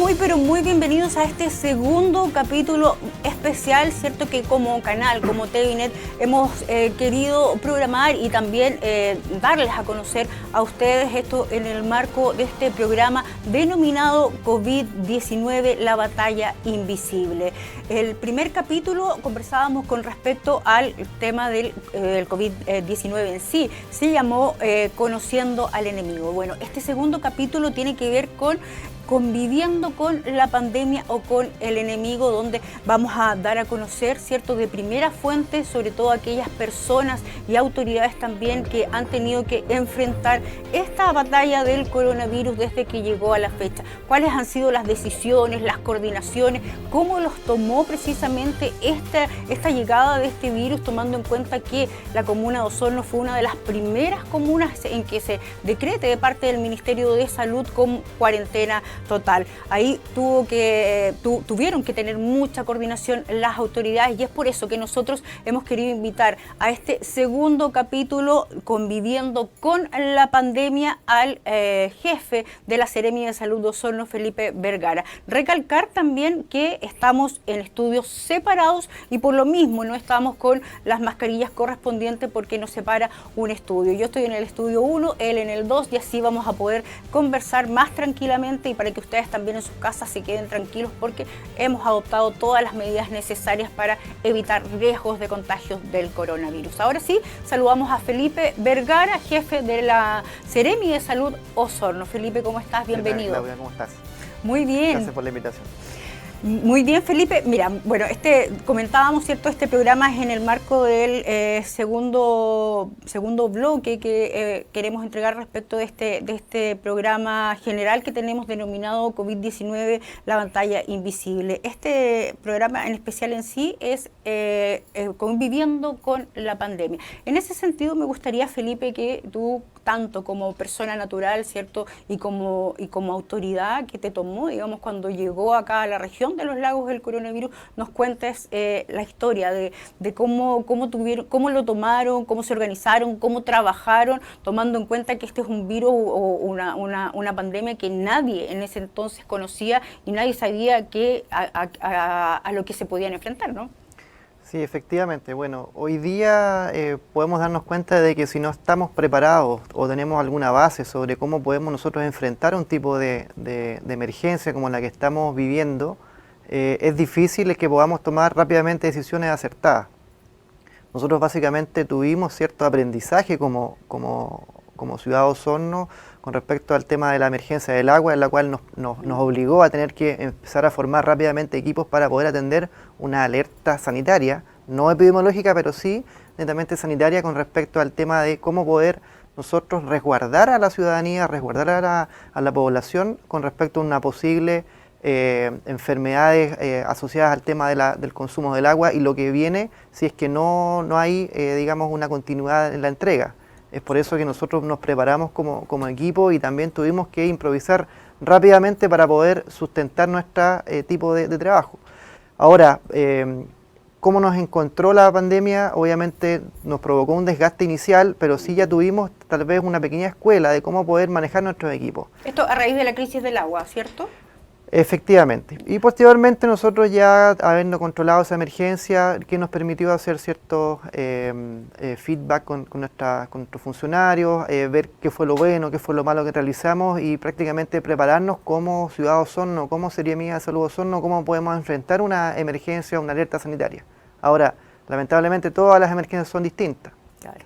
Muy pero muy bienvenidos a este segundo capítulo especial, cierto que como canal, como TVNet, hemos querido programar y también darles a conocer a ustedes esto en el marco de este programa denominado COVID-19, la batalla invisible. El primer capítulo conversábamos con respecto al tema del COVID-19 en sí, se llamó Conociendo al enemigo. Bueno, este segundo capítulo tiene que ver con conviviendo con la pandemia o con el enemigo, donde vamos a dar a conocer, ¿cierto?, de primera fuente, sobre todo aquellas personas y autoridades también que han tenido que enfrentar esta batalla del coronavirus desde que llegó a la fecha. ¿Cuáles han sido las decisiones, las coordinaciones? ¿Cómo los tomó precisamente esta llegada de este virus, tomando en cuenta que la comuna de Osorno fue una de las primeras comunas en que se decrete de parte del Ministerio de Salud con cuarentena total? Ahí tuvieron que tener mucha coordinación las autoridades y es por eso que nosotros hemos querido invitar a este segundo capítulo, conviviendo con la pandemia, al jefe de la Seremia de Salud de Osorno, Felipe Vergara. Recalcar también que estamos en estudios separados y por lo mismo no estamos con las mascarillas correspondientes porque nos separa un estudio. Yo estoy en el estudio 1, él en el 2 y así vamos a poder conversar más tranquilamente y para que ustedes también en sus casas se queden tranquilos porque hemos adoptado todas las medidas necesarias para evitar riesgos de contagios del coronavirus. Ahora sí, saludamos a Felipe Vergara, jefe de la Seremi de Salud Osorno. Felipe, ¿cómo estás? Bienvenido. Claudia, ¿cómo estás? Muy bien. Gracias por la invitación. Muy bien, Felipe. Mira, bueno, comentábamos, ¿cierto? Este programa es en el marco del segundo bloque que queremos entregar respecto de este programa general que tenemos denominado COVID-19, la batalla invisible. Este programa en especial en sí es conviviendo con la pandemia. En ese sentido, me gustaría, Felipe, que tú, tanto como persona natural, ¿cierto? Y como autoridad que te tomó, digamos, cuando llegó acá a la región de los lagos del coronavirus, nos cuentes la historia de cómo lo tomaron, cómo se organizaron, cómo trabajaron, tomando en cuenta que este es un virus o una pandemia que nadie en ese entonces conocía y nadie sabía a lo que se podían enfrentar, ¿no? Sí, efectivamente. Bueno, hoy día podemos darnos cuenta de que si no estamos preparados o tenemos alguna base sobre cómo podemos nosotros enfrentar un tipo de emergencia como la que estamos viviendo, es difícil que podamos tomar rápidamente decisiones acertadas. Nosotros básicamente tuvimos cierto aprendizaje como ciudad de Osorno con respecto al tema de la emergencia del agua, en la cual nos obligó a tener que empezar a formar rápidamente equipos para poder atender una alerta sanitaria, no epidemiológica, pero sí netamente sanitaria con respecto al tema de cómo poder nosotros resguardar a la ciudadanía, resguardar a la población con respecto a una posible enfermedades asociadas al tema del consumo del agua y lo que viene si es que no hay, digamos, una continuidad en la entrega. Es por eso que nosotros nos preparamos como equipo y también tuvimos que improvisar rápidamente para poder sustentar nuestro tipo de trabajo. Ahora, ¿cómo nos encontró la pandemia? Obviamente nos provocó un desgaste inicial, pero sí ya tuvimos tal vez una pequeña escuela de cómo poder manejar nuestros equipos. Esto a raíz de la crisis del agua, ¿cierto? Efectivamente. Y posteriormente nosotros ya habiendo controlado esa emergencia, que nos permitió hacer ciertos feedback con nuestros funcionarios, ver qué fue lo bueno, qué fue lo malo que realizamos y prácticamente prepararnos como ciudad de Osorno, como Seremia de Salud Osorno, cómo podemos enfrentar una emergencia, una alerta sanitaria. Ahora, lamentablemente todas las emergencias son distintas. Claro.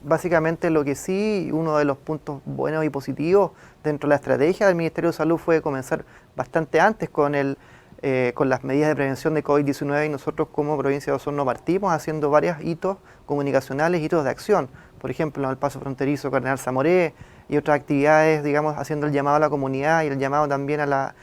Básicamente lo que sí, uno de los puntos buenos y positivos dentro de la estrategia del Ministerio de Salud fue comenzar bastante antes con las medidas de prevención de COVID-19 y nosotros como provincia de Osorno partimos haciendo varios hitos comunicacionales, hitos de acción. Por ejemplo, en el paso fronterizo Cardenal Zamoré y otras actividades, digamos, haciendo el llamado a la comunidad y el llamado también a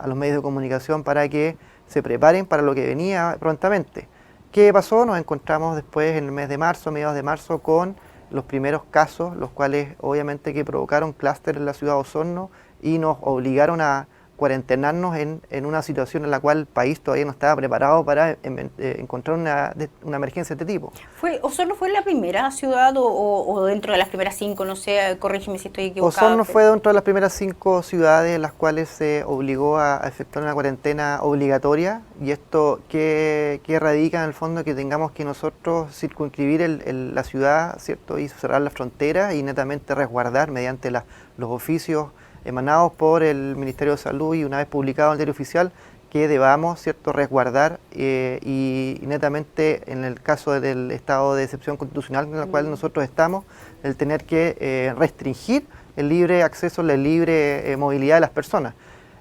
los medios de comunicación para que se preparen para lo que venía prontamente. ¿Qué pasó? Nos encontramos después en el mes de marzo, mediados de marzo, con los primeros casos, los cuales obviamente que provocaron clúster en la ciudad de Osorno y nos obligaron a cuarentenarnos en una situación en la cual el país todavía no estaba preparado para encontrar una emergencia de este tipo. ¿Osorno fue la primera ciudad o dentro de las primeras 5? No sé, corrígeme si estoy equivocada. Osorno fue dentro de las primeras 5 ciudades en las cuales se obligó a efectuar una cuarentena obligatoria, y esto que radica en el fondo que tengamos que nosotros circunscribir la ciudad, ¿cierto? Y cerrar las fronteras y netamente resguardar mediante los oficios emanados por el Ministerio de Salud y una vez publicado en el diario oficial, que debamos, ¿cierto?, resguardar y netamente en el caso del estado de excepción constitucional en el cual nosotros estamos, el tener que restringir el libre acceso, la libre movilidad de las personas.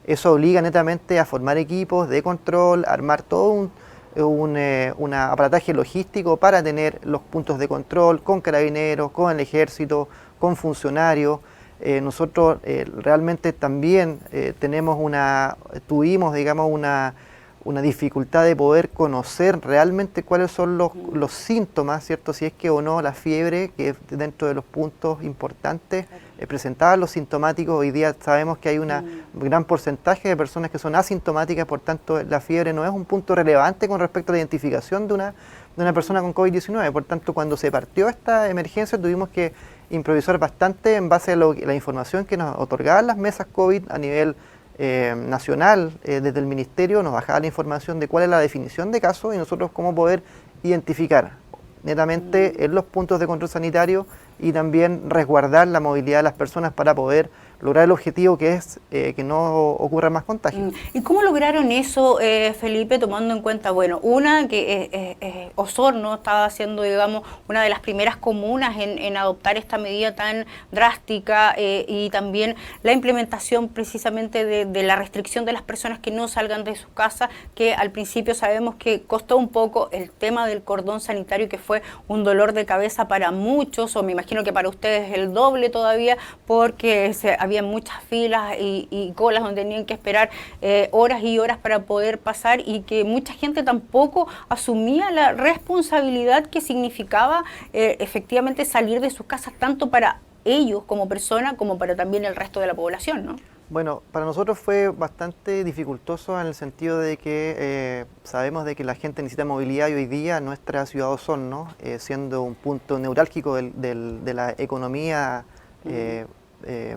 Eso obliga netamente a formar equipos de control, armar todo un aparataje logístico para tener los puntos de control con carabineros, con el ejército, con funcionarios. Nosotros realmente también tuvimos, digamos, una dificultad de poder conocer realmente cuáles son los síntomas, ¿cierto? Si es que o no la fiebre, que dentro de los puntos importantes presentaba los sintomáticos. Hoy día sabemos que hay un gran porcentaje de personas que son asintomáticas, por tanto la fiebre no es un punto relevante con respecto a la identificación de una persona con COVID-19. Por tanto, cuando se partió esta emergencia tuvimos que improvisar bastante en base a la información que nos otorgaban las mesas COVID a nivel nacional. Desde el Ministerio nos bajaba la información de cuál es la definición de caso y nosotros cómo poder identificar netamente en los puntos de control sanitario y también resguardar la movilidad de las personas para poder lograr el objetivo que es que no ocurra más contagios. ¿Y cómo lograron eso, Felipe, tomando en cuenta, bueno, que Osorno estaba siendo, digamos, una de las primeras comunas en adoptar esta medida tan drástica y también la implementación precisamente de la restricción de las personas que no salgan de sus casas, que al principio sabemos que costó un poco el tema del cordón sanitario, que fue un dolor de cabeza para muchos, o me imagino que para ustedes el doble todavía, porque había muchas filas y colas donde tenían que esperar horas y horas para poder pasar, y que mucha gente tampoco asumía la responsabilidad que significaba efectivamente salir de sus casas, tanto para ellos como persona como para también el resto de la población, ¿no? Bueno, para nosotros fue bastante dificultoso en el sentido de que sabemos de que la gente necesita movilidad, y hoy día nuestra ciudad de Osorno, siendo un punto neurálgico de la economía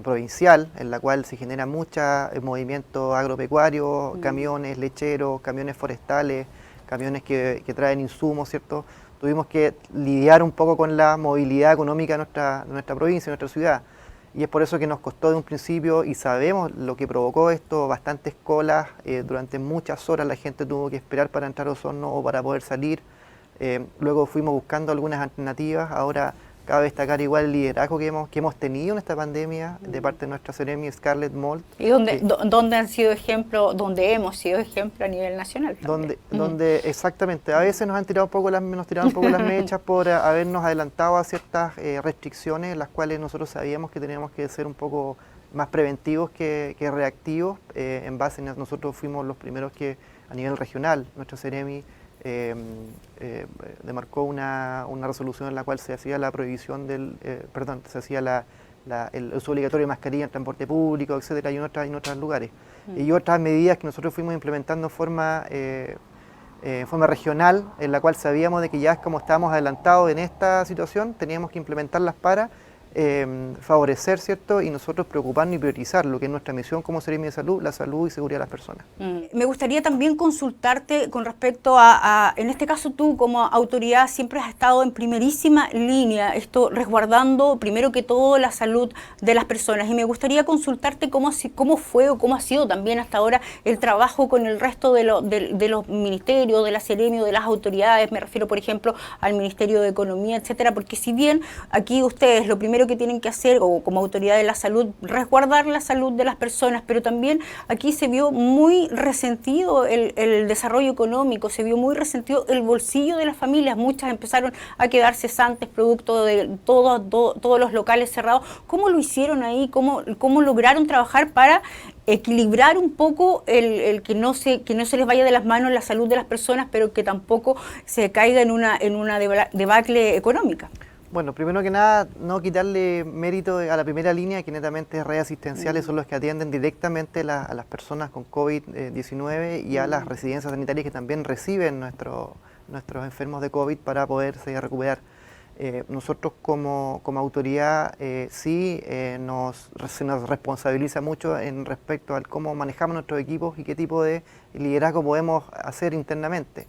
provincial, en la cual se genera mucho movimiento agropecuario, camiones lecheros, camiones forestales, camiones que traen insumos, ¿cierto? Tuvimos que lidiar un poco con la movilidad económica de nuestra provincia, de nuestra ciudad. Y es por eso que nos costó de un principio, y sabemos lo que provocó esto, bastantes colas, durante muchas horas la gente tuvo que esperar para entrar a Osorno o para poder salir. Luego fuimos buscando algunas alternativas. Ahora cabe destacar igual el liderazgo que hemos tenido en esta pandemia de parte de nuestra Seremi Scarlett Mold. ¿Y donde han sido ejemplo, donde hemos sido ejemplo a nivel nacional? Donde exactamente, a veces nos tiraron un poco las mechas por habernos adelantado a ciertas restricciones, las cuales nosotros sabíamos que teníamos que ser un poco más preventivos que reactivos. En base a nosotros fuimos los primeros que a nivel regional, nuestra Seremi demarcó una resolución en la cual se hacía la prohibición se hacía el uso obligatorio de mascarilla en transporte público, etcétera, y en otros lugares. Y otras medidas que nosotros fuimos implementando en forma regional, en la cual sabíamos de que ya como estábamos adelantados en esta situación, teníamos que implementarlas para favorecer, ¿cierto? Y nosotros preocuparnos y priorizar lo que es nuestra misión como Seremi de Salud, la salud y seguridad de las personas. Me gustaría también consultarte con respecto a, en este caso tú como autoridad siempre has estado en primerísima línea, esto resguardando primero que todo la salud de las personas, y me gustaría consultarte cómo fue o cómo ha sido también hasta ahora el trabajo con el resto de los ministerios, de la Seremi o de las autoridades. Me refiero, por ejemplo, al Ministerio de Economía, etcétera, porque si bien aquí ustedes lo primero que tienen que hacer, o como autoridad de la salud, resguardar la salud de las personas, pero también aquí se vio muy resentido el desarrollo económico, se vio muy resentido el bolsillo de las familias. Muchas empezaron a quedar cesantes producto de todos los locales cerrados. ¿Cómo lo hicieron ahí? ¿Cómo lograron trabajar para equilibrar un poco el que no se les vaya de las manos la salud de las personas, pero que tampoco se caiga en una debacle económica? Bueno, primero que nada, no quitarle mérito a la primera línea, que netamente es redes asistenciales, son los que atienden directamente a las personas con COVID-19 y a las residencias sanitarias que también reciben nuestros enfermos de COVID para poderse recuperar. Nosotros como autoridad se nos responsabiliza mucho en respecto a cómo manejamos nuestros equipos y qué tipo de liderazgo podemos hacer internamente.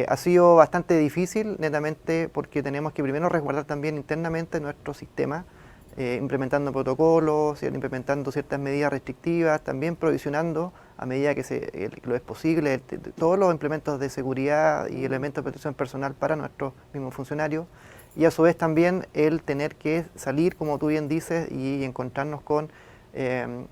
Ha sido bastante difícil, netamente, porque tenemos que primero resguardar también internamente nuestro sistema, implementando protocolos, implementando ciertas medidas restrictivas, también provisionando a medida que lo es posible todos los implementos de seguridad y elementos de protección personal para nuestros mismos funcionarios. Y a su vez también el tener que salir, como tú bien dices, y encontrarnos con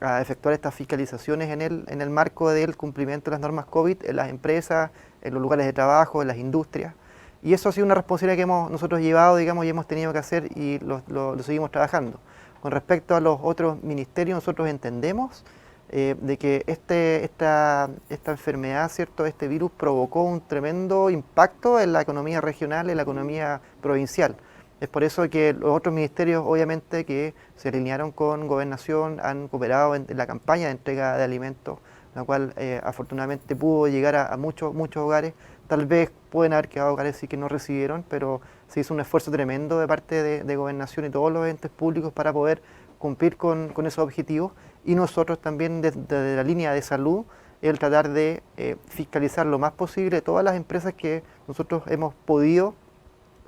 a efectuar estas fiscalizaciones en el marco del cumplimiento de las normas COVID en las empresas, en los lugares de trabajo, en las industrias. Y eso ha sido una responsabilidad que hemos nosotros llevado, digamos, y hemos tenido que hacer y lo seguimos trabajando. Con respecto a los otros ministerios, nosotros entendemos de que esta enfermedad, ¿cierto?, este virus provocó un tremendo impacto en la economía regional, en la economía provincial. Es por eso que los otros ministerios, obviamente, que se alinearon con Gobernación, han cooperado en la campaña de entrega de alimentos, la cual afortunadamente pudo llegar a muchos hogares. Tal vez pueden haber quedado hogares sí que no recibieron, pero se hizo un esfuerzo tremendo de parte de Gobernación y todos los entes públicos para poder cumplir con esos objetivos. Y nosotros también desde la línea de salud, el tratar de fiscalizar lo más posible todas las empresas que nosotros hemos podido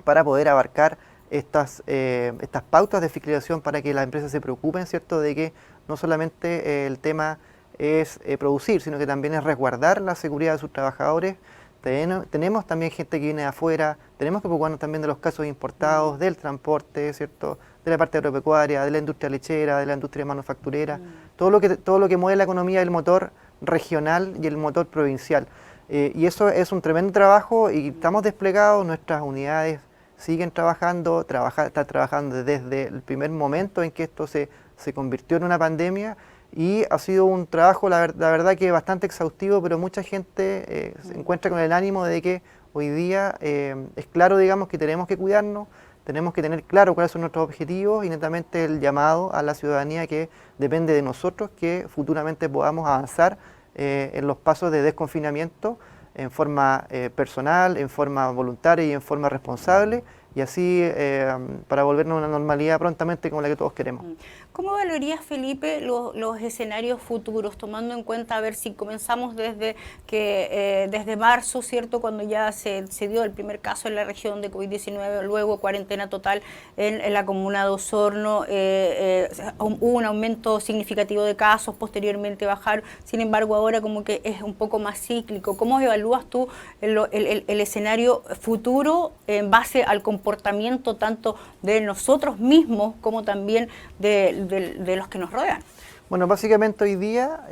para poder abarcar estas pautas de fiscalización para que las empresas se preocupen, ¿cierto?, de que no solamente el tema es producir, sino que también es resguardar la seguridad de sus trabajadores. Tenemos también gente que viene de afuera, tenemos que preocuparnos también de los casos importados, del transporte, ¿cierto?, de la parte agropecuaria, de la industria lechera, de la industria manufacturera, todo lo que mueve la economía, el motor regional y el motor provincial. Y eso es un tremendo trabajo y estamos desplegados, nuestras unidades siguen trabajando, están trabajando desde el primer momento en que esto se convirtió en una pandemia, y ha sido un trabajo, la verdad que bastante exhaustivo, pero mucha gente se encuentra con el ánimo de que hoy día es claro, digamos, que tenemos que cuidarnos, tenemos que tener claro cuáles son nuestros objetivos y netamente el llamado a la ciudadanía que depende de nosotros que futuramente podamos avanzar en los pasos de desconfinamiento en forma personal, en forma voluntaria y en forma responsable, y así para volvernos a una normalidad prontamente como la que todos queremos. ¿Cómo valorías, Felipe, los escenarios futuros, tomando en cuenta, a ver si comenzamos desde marzo, ¿cierto?, cuando ya se dio el primer caso en la región de COVID-19, luego cuarentena total en la comuna de Osorno, hubo un aumento significativo de casos, posteriormente bajaron, sin embargo ahora como que es un poco más cíclico. ¿Cómo evalúas tú el escenario futuro en base al comportamiento tanto de nosotros mismos como también de los que nos rodean? Bueno, básicamente hoy día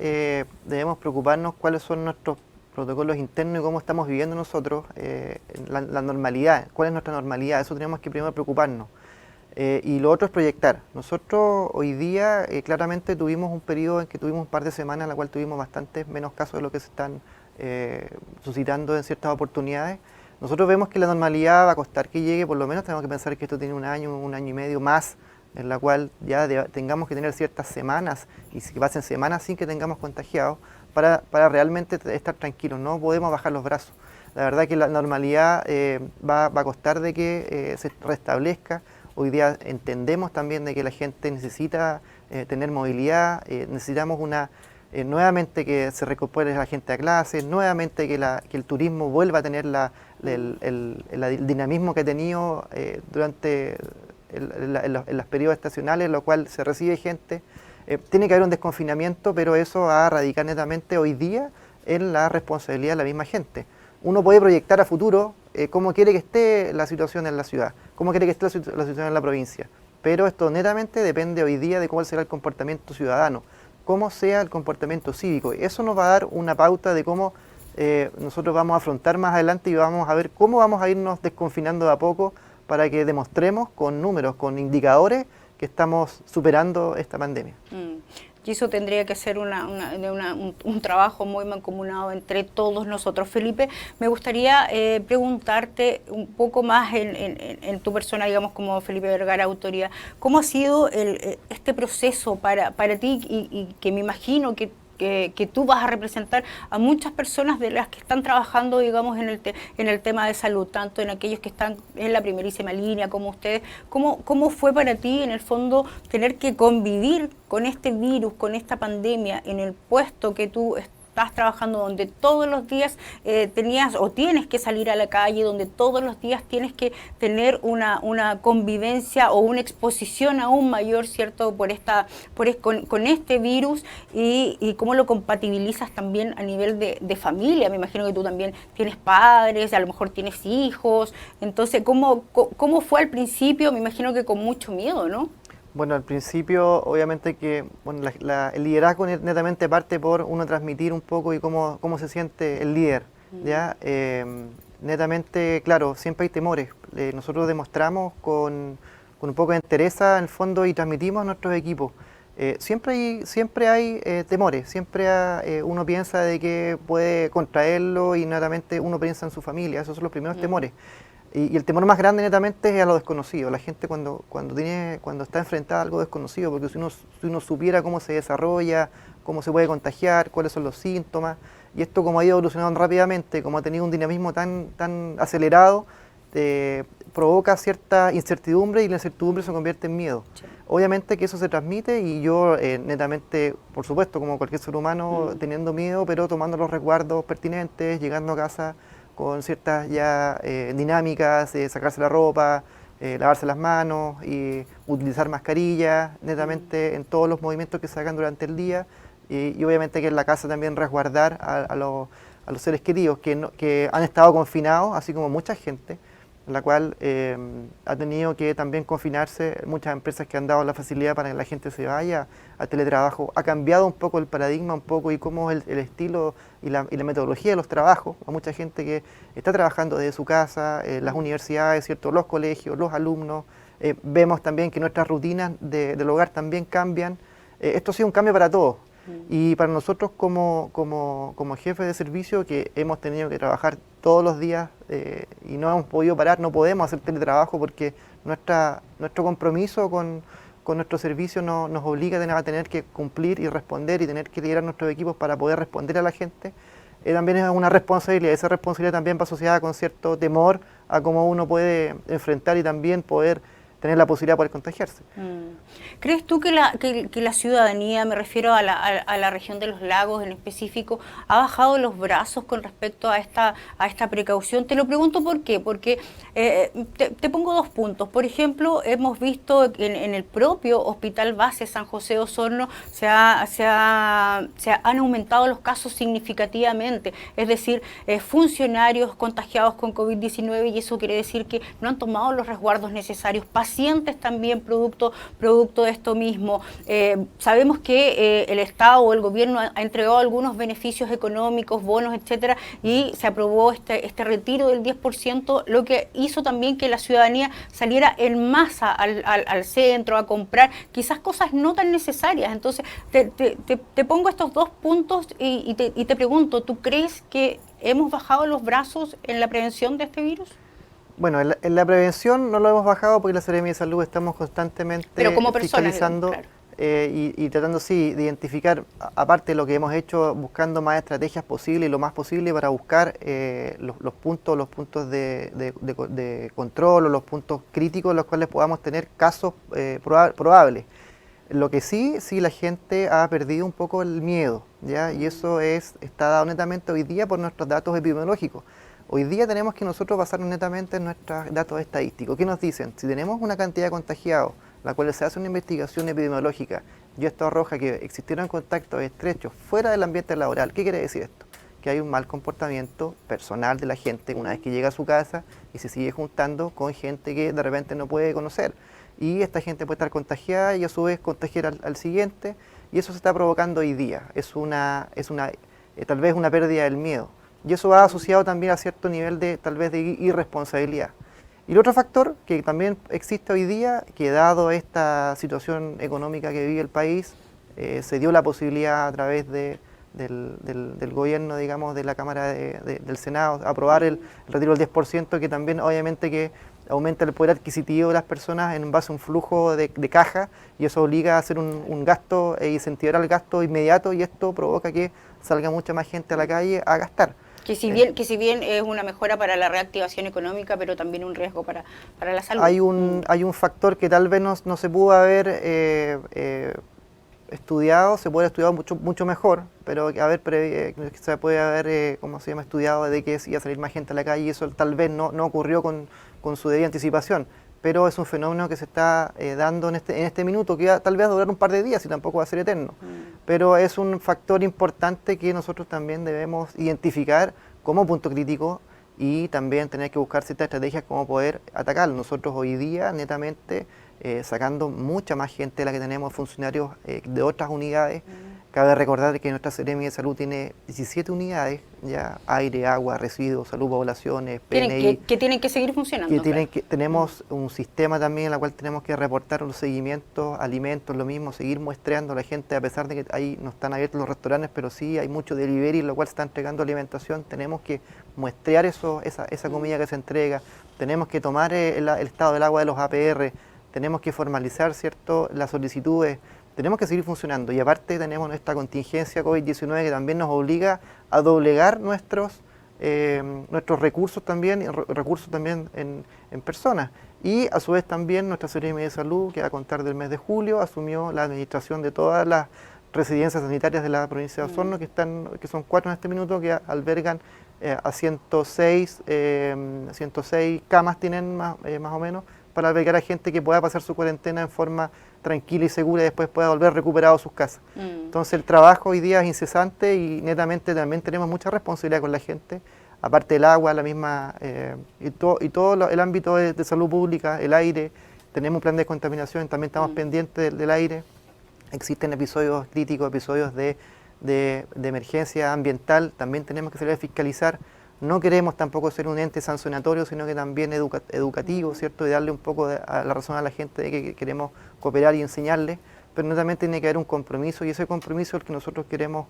debemos preocuparnos cuáles son nuestros protocolos internos y cómo estamos viviendo nosotros la normalidad, cuál es nuestra normalidad, eso tenemos que primero preocuparnos. Y lo otro es proyectar. Nosotros hoy día claramente tuvimos un periodo en que tuvimos un par de semanas en la cual tuvimos bastantes menos casos de lo que se están suscitando en ciertas oportunidades. Nosotros vemos que la normalidad va a costar que llegue, por lo menos tenemos que pensar que esto tiene un año y medio más, en la cual ya tengamos que tener ciertas semanas, y que pasen semanas sin que tengamos contagiados, para realmente estar tranquilos. No podemos bajar los brazos. La verdad que la normalidad va a costar de que se restablezca. Hoy día entendemos también de que la gente necesita tener movilidad, necesitamos nuevamente que se recupere la gente a clases, nuevamente que el turismo vuelva a tener el dinamismo que ha tenido durante en los periodos estacionales, en lo cual se recibe gente. Tiene que haber un desconfinamiento, pero eso va a radicar netamente hoy día en la responsabilidad de la misma gente. Uno puede proyectar a futuro cómo quiere que esté la situación en la ciudad, cómo quiere que esté la situación en la provincia, pero esto netamente depende hoy día de cuál será el comportamiento ciudadano, cómo sea el comportamiento cívico. Eso nos va a dar una pauta de cómo nosotros vamos a afrontar más adelante y vamos a ver cómo vamos a irnos desconfinando de a poco para que demostremos con números, con indicadores, que estamos superando esta pandemia. y eso tendría que ser un trabajo muy mancomunado entre todos nosotros. Felipe, me gustaría preguntarte un poco más en tu persona, digamos, como Felipe Vergara, autoridad, ¿cómo ha sido este proceso para ti y que me imagino que tú vas a representar a muchas personas de las que están trabajando, digamos, en el tema de salud, tanto en aquellos que están en la primerísima línea como ustedes? ¿Cómo fue para ti, en el fondo, tener que convivir con este virus, con esta pandemia, en el puesto que tú estás trabajando, donde todos los días tenías o tienes que salir a la calle, donde todos los días tienes que tener una convivencia o una exposición aún mayor, ¿cierto?, con este virus, y cómo lo compatibilizas también a nivel de familia? Me imagino que tú también tienes padres, a lo mejor tienes hijos, entonces, ¿cómo fue al principio? Me imagino que con mucho miedo, ¿no? Bueno, al principio, obviamente que bueno, el liderazgo netamente parte por uno transmitir un poco y cómo se siente el líder, ¿ya? Netamente, claro, siempre hay temores. Nosotros demostramos con un poco de entereza, en el fondo, y transmitimos a nuestros equipos. Siempre hay temores, uno piensa de que puede contraerlo y netamente uno piensa en su familia, esos son los primeros temores. Y el temor más grande netamente es a lo desconocido. La gente cuando está enfrentada a algo desconocido, porque si uno supiera cómo se desarrolla, cómo se puede contagiar, cuáles son los síntomas, y esto como ha ido evolucionando rápidamente, como ha tenido un dinamismo tan acelerado, provoca cierta incertidumbre y la incertidumbre se convierte en miedo. Sí. Obviamente que eso se transmite y yo netamente, por supuesto, como cualquier ser humano, teniendo miedo, pero tomando los resguardos pertinentes, llegando a casa con ciertas ya dinámicas de sacarse la ropa, lavarse las manos y utilizar mascarillas netamente en todos los movimientos que se hagan durante el día, y obviamente que en la casa también resguardar a los seres queridos que han estado confinados, así como mucha gente, la cual ha tenido que también confinarse. Muchas empresas que han dado la facilidad para que la gente se vaya al teletrabajo. Ha cambiado un poco el paradigma, un poco, y cómo es el estilo y la metodología de los trabajos. Hay mucha gente que está trabajando desde su casa, las universidades, ¿cierto?, los colegios, los alumnos. Vemos también que nuestras rutinas del hogar también cambian. Esto ha sido un cambio para todos. Y para nosotros como jefe de servicio, que hemos tenido que trabajar todos los días y no hemos podido parar, no podemos hacer teletrabajo porque nuestro compromiso con nuestro servicio nos obliga a tener que cumplir y responder y tener que liderar nuestros equipos para poder responder a la gente. También es una responsabilidad. Esa responsabilidad también va asociada con cierto temor a cómo uno puede enfrentar y también poder tener la posibilidad de poder contagiarse. ¿Crees tú que la ciudadanía, me refiero a la región de los lagos en específico, ha bajado los brazos con respecto a esta precaución? Te lo pregunto ¿por qué? Porque te pongo dos puntos. Por ejemplo, hemos visto en el propio Hospital Base San José de Osorno se han aumentado los casos significativamente, es decir, funcionarios contagiados con COVID-19, y eso quiere decir que no han tomado los resguardos necesarios, pacientes también producto de esto mismo. Sabemos que el Estado o el gobierno ha entregado algunos beneficios económicos, bonos, etcétera, y se aprobó este retiro del 10%, lo que hizo también que la ciudadanía saliera en masa al centro a comprar quizás cosas no tan necesarias. Entonces, te pongo estos dos puntos y te pregunto, ¿tú crees que hemos bajado los brazos en la prevención de este virus? Bueno, en la prevención no lo hemos bajado porque la Seremia de Salud estamos constantemente fiscalizando, claro, y tratando, sí, de identificar, aparte de lo que hemos hecho, buscando más estrategias posibles y lo más posible para buscar los puntos de control o los puntos críticos en los cuales podamos tener casos probables. Lo que sí, la gente ha perdido un poco el miedo, ¿ya? Y eso está dado netamente hoy día por nuestros datos epidemiológicos. Hoy día tenemos que nosotros basarnos netamente en nuestros datos estadísticos. ¿Qué nos dicen? Si tenemos una cantidad de contagiados, la cual se hace una investigación epidemiológica, y esto arroja que existieron contactos estrechos fuera del ambiente laboral, ¿qué quiere decir esto? Que hay un mal comportamiento personal de la gente una vez que llega a su casa y se sigue juntando con gente que de repente no puede conocer. Y esta gente puede estar contagiada y a su vez contagiar al siguiente, y eso se está provocando hoy día. Es tal vez una pérdida del miedo. Y eso va asociado también a cierto nivel tal vez de irresponsabilidad. Y el otro factor que también existe hoy día, que dado esta situación económica que vive el país, se dio la posibilidad a través del gobierno, digamos, de la Cámara del Senado, aprobar el retiro del 10%, que también obviamente que aumenta el poder adquisitivo de las personas en base a un flujo de caja, y eso obliga a hacer un gasto e incentivar el gasto inmediato, y esto provoca que salga mucha más gente a la calle a gastar. Que si bien es una mejora para la reactivación económica, pero también un riesgo para la salud. Hay un factor que tal vez no se pudo haber estudiado, se puede haber estudiado mucho mejor, pero se puede haber estudiado de que iba a salir más gente a la calle, y eso tal vez no ocurrió con su debida anticipación. Pero es un fenómeno que se está dando en este minuto, que tal vez va a durar un par de días y tampoco va a ser eterno. Pero es un factor importante que nosotros también debemos identificar como punto crítico, y también tener que buscar ciertas estrategias como poder atacarlo. Nosotros hoy día, netamente, sacando mucha más gente de la que tenemos, funcionarios de otras unidades. Cabe recordar que nuestra Seremi de Salud tiene 17 unidades, ya: aire, agua, residuos, salud, poblaciones, PNI. Que tienen que seguir funcionando. Tenemos un sistema también en el cual tenemos que reportar los seguimientos, alimentos, lo mismo, seguir muestreando a la gente, a pesar de que ahí no están abiertos los restaurantes, pero sí hay mucho delivery, en lo cual se está entregando alimentación. Tenemos que muestrear esa comida que se entrega, tenemos que tomar el estado del agua de los APR, tenemos que formalizar, ¿cierto?, las solicitudes. Tenemos que seguir funcionando, y aparte tenemos esta contingencia COVID-19 que también nos obliga a doblegar nuestros recursos también, en personas. Y a su vez también nuestra Seremi de Salud, que a contar del mes de julio, asumió la administración de todas las residencias sanitarias de la provincia de Osorno, que son 4 en este minuto, que albergan a 106 camas, tienen más o menos, para albergar a gente que pueda pasar su cuarentena en forma tranquila y segura, y después pueda volver recuperado a sus casas. Entonces el trabajo hoy día es incesante, y netamente también tenemos mucha responsabilidad con la gente, aparte del agua, la misma, y todo el ámbito de salud pública, el aire. Tenemos un plan de contaminación, también estamos pendientes del aire. Existen episodios críticos, episodios de emergencia ambiental, también tenemos que salir a fiscalizar. No queremos tampoco ser un ente sancionatorio, sino que también educativo, ¿cierto? Y darle un poco a la razón a la gente de que queremos cooperar y enseñarle, pero no, también tiene que haber un compromiso, y ese compromiso es el que nosotros queremos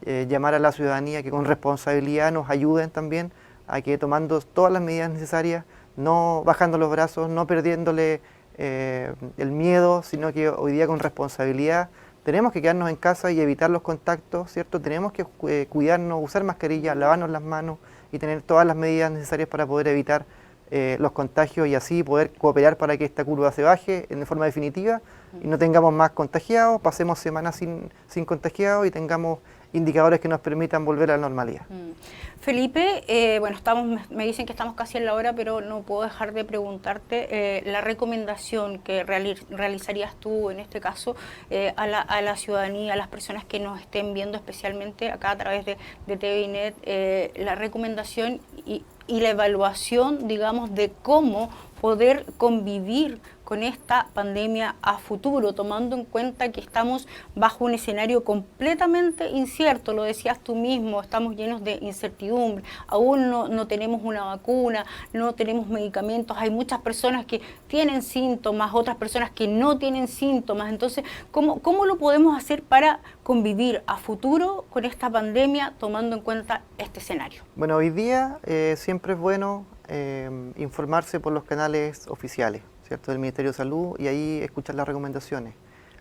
llamar a la ciudadanía, que con responsabilidad nos ayuden también a que, tomando todas las medidas necesarias, no bajando los brazos, no perdiéndole el miedo, sino que hoy día con responsabilidad tenemos que quedarnos en casa y evitar los contactos, ¿cierto? Tenemos que cuidarnos, usar mascarillas, lavarnos las manos y tener todas las medidas necesarias para poder evitar los contagios, y así poder cooperar para que esta curva se baje de forma definitiva y no tengamos más contagiados, pasemos semanas sin contagiados y tengamos indicadores que nos permitan volver a la normalidad. Felipe, bueno, me dicen que estamos casi en la hora, pero no puedo dejar de preguntarte la recomendación que realizarías tú en este caso a la ciudadanía, a las personas que nos estén viendo, especialmente acá a través de TVNet, la recomendación y la evaluación, digamos, de cómo poder convivir con esta pandemia a futuro, tomando en cuenta que estamos bajo un escenario completamente incierto. Lo decías tú mismo, estamos llenos de incertidumbre, aún no tenemos una vacuna, no tenemos medicamentos, hay muchas personas que tienen síntomas, otras personas que no tienen síntomas. Entonces, ¿cómo lo podemos hacer para convivir a futuro con esta pandemia, tomando en cuenta este escenario? Bueno, hoy día siempre es bueno informarse por los canales oficiales, ¿cierto?, del Ministerio de Salud, y ahí escuchar las recomendaciones.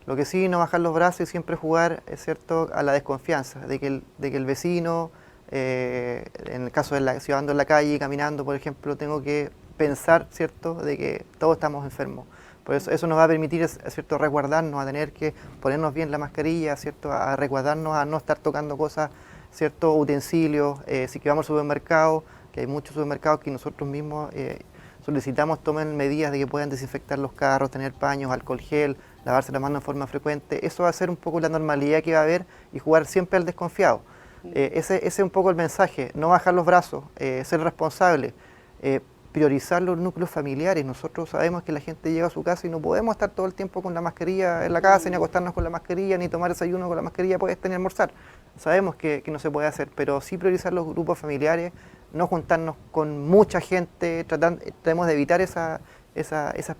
Lo que sí, no bajar los brazos y siempre jugar, ¿cierto?, a la desconfianza de que el vecino, en el caso de si ando en la calle caminando, por ejemplo, tengo que pensar, ¿cierto?, de que todos estamos enfermos. Por eso nos va a permitir, ¿cierto?, resguardarnos, a tener que ponernos bien la mascarilla, ¿cierto?, a resguardarnos, a no estar tocando cosas, ¿cierto?, utensilios. Si que vamos al supermercado, que hay muchos supermercados que nosotros mismos solicitamos tomen medidas de que puedan desinfectar los carros, tener paños, alcohol gel, lavarse las manos de forma frecuente. Eso va a ser un poco la normalidad que va a haber, y jugar siempre al desconfiado. Ese es un poco el mensaje: no bajar los brazos, ser responsable, priorizar los núcleos familiares. Nosotros sabemos que la gente llega a su casa y no podemos estar todo el tiempo con la mascarilla en la casa, ni acostarnos con la mascarilla, ni tomar desayuno con la mascarilla, ni almorzar. Sabemos que no se puede hacer, pero sí priorizar los grupos familiares, no juntarnos con mucha gente, tratemos de evitar esas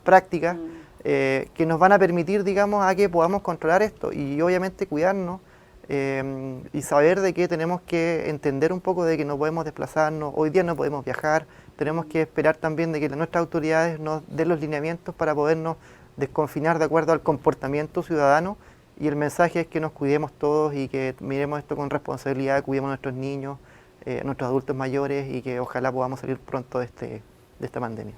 prácticas. que nos van a permitir, digamos, a que podamos controlar esto y obviamente cuidarnos y saber de que tenemos que entender un poco de que no podemos desplazarnos, hoy día no podemos viajar, tenemos que esperar también de que nuestras autoridades nos den los lineamientos para podernos desconfinar de acuerdo al comportamiento ciudadano, y el mensaje es que nos cuidemos todos y que miremos esto con responsabilidad, cuidemos a nuestros niños, nuestros adultos mayores, y que ojalá podamos salir pronto de esta pandemia.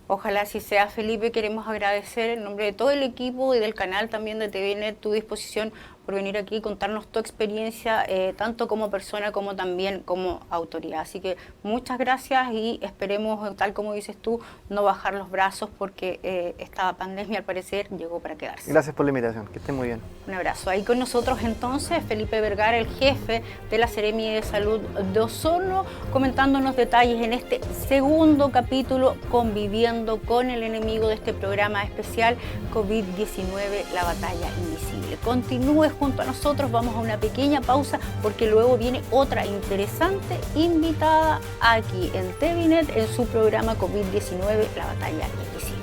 Ojalá así sea, Felipe. Queremos agradecer en nombre de todo el equipo y del canal también de TVN tu disposición por venir aquí y contarnos tu experiencia, tanto como persona como también como autoridad. Así que muchas gracias y esperemos, tal como dices tú, no bajar los brazos porque esta pandemia al parecer llegó para quedarse. Gracias por la invitación, que estén muy bien. Un abrazo. Ahí con nosotros entonces Felipe Vergara, el jefe de la Seremia de Salud de Osorno, comentándonos detalles en este segundo capítulo, conviviendo con el enemigo de este programa especial COVID-19, la batalla invisible. Continúe junto a nosotros, vamos a una pequeña pausa porque luego viene otra interesante invitada aquí en TVNet en su programa COVID-19, la batalla invisible.